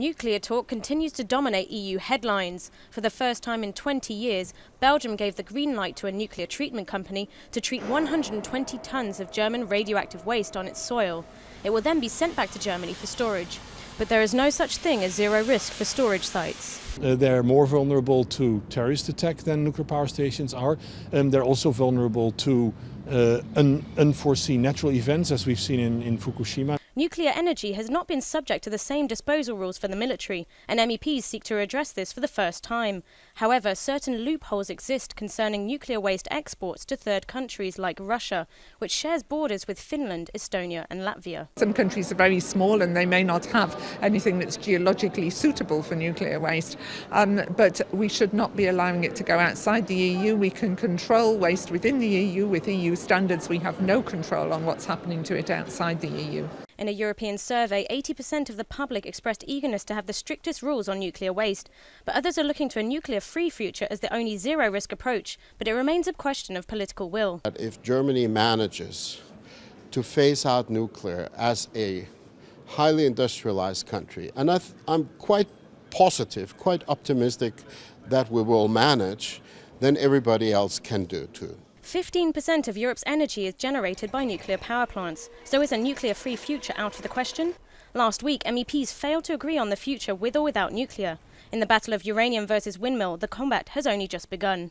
Nuclear talk continues to dominate EU headlines. For the first time in 20 years, Belgium gave the green light to a nuclear treatment company to treat 120 tons of German radioactive waste on its soil. It will then be sent back to Germany for storage. But there is no such thing as zero risk for storage sites. They're more vulnerable to terrorist attack than nuclear power stations are. They're also vulnerable to unforeseen natural events, as we've seen in Fukushima. Nuclear energy has not been subject to the same disposal rules for the military, and MEPs seek to address this for the first time. However, certain loopholes exist concerning nuclear waste exports to third countries like Russia, which shares borders with Finland, Estonia and Latvia. Some countries are very small and they may not have anything that's geologically suitable for nuclear waste, but we should not be allowing it to go outside the EU. We can control waste within the EU with EU standards. We have no control on what's happening to it outside the EU. In a European survey, 80% of the public expressed eagerness to have the strictest rules on nuclear waste, but others are looking to a nuclear-free future as the only zero-risk approach, but it remains a question of political will. If Germany manages to phase out nuclear as a highly industrialized country, and I'm quite positive, quite optimistic that we will manage, then everybody else can do too. 15% of Europe's energy is generated by nuclear power plants, so is a nuclear-free future out of the question? Last week, MEPs failed to agree on the future with or without nuclear. In the battle of uranium versus windmill, the combat has only just begun.